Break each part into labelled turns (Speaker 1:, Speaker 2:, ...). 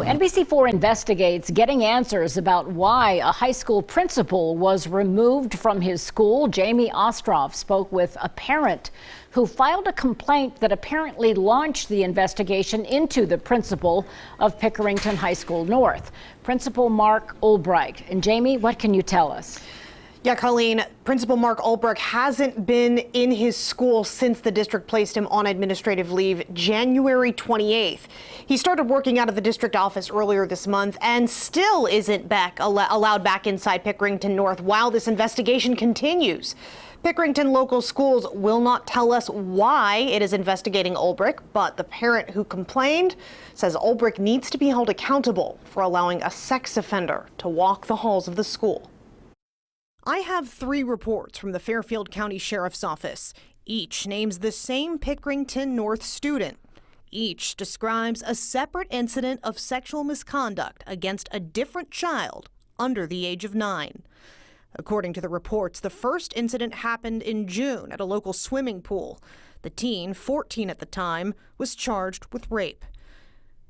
Speaker 1: NBC4 investigates getting answers about why a high school principal was removed from his school. Jamie Ostroff spoke with a parent who filed a complaint that apparently launched the investigation into the principal of Pickerington High School North, Principal Mark Ulbricht. And Jamie, what can you tell us?
Speaker 2: Yeah, Colleen, Principal Mark Ulbricht hasn't been in his school since the district placed him on administrative leave January 28th. He started working out of the district office earlier this month and still isn't allowed back inside Pickerington North while this investigation continues. Pickerington local schools will not tell us why it is investigating Ulbricht, but the parent who complained says Ulbricht needs to be held accountable for allowing a sex offender to walk the halls of the school. I have 3 reports from the Fairfield County Sheriff's Office. Each names the same Pickerington North student. Each describes a separate incident of sexual misconduct against a different child under the age of 9. According to the reports, the first incident happened in June at a local swimming pool. The teen, 14 at the time, was charged with rape.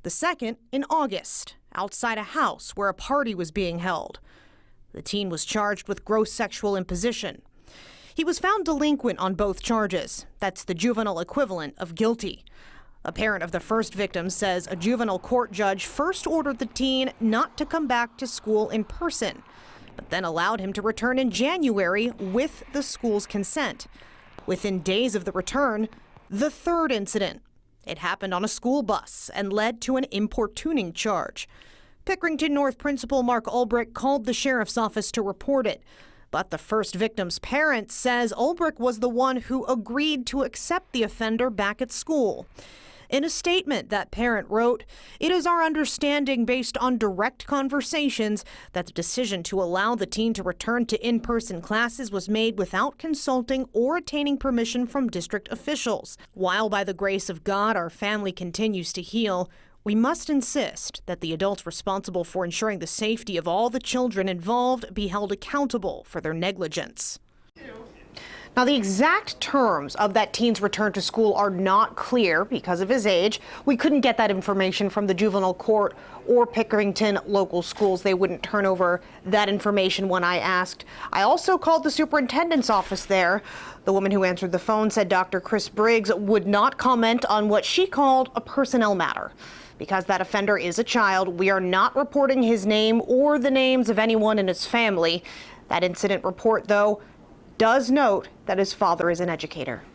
Speaker 2: The second in August, outside a house where a party was being held. The teen was charged with gross sexual imposition. He was found delinquent on both charges. That's the juvenile equivalent of guilty. A parent of the first victim says a juvenile court judge first ordered the teen not to come back to school in person, but then allowed him to return in January with the school's consent. Within days of the return, the third incident. It happened on a school bus and led to an importuning charge. Pickerington North Principal Mark Ulbricht called the sheriff's office to report it. But the first victim's parent says Ulbricht was the one who agreed to accept the offender back at school. In a statement, that parent wrote, "It is our understanding based on direct conversations that the decision to allow the teen to return to in-person classes was made without consulting or attaining permission from district officials. While by the grace of God our family continues to heal, we must insist that the adults responsible for ensuring the safety of all the children involved be held accountable for their negligence." Now, the exact terms of that teen's return to school are not clear because of his age. We couldn't get that information from the juvenile court or Pickerington local schools. They wouldn't turn over that information when I asked. I also called the superintendent's office there. The woman who answered the phone said Dr. Chris Briggs would not comment on what she called a personnel matter. Because that offender is a child, we are not reporting his name or the names of anyone in his family. That incident report, though, does note that his father is an educator.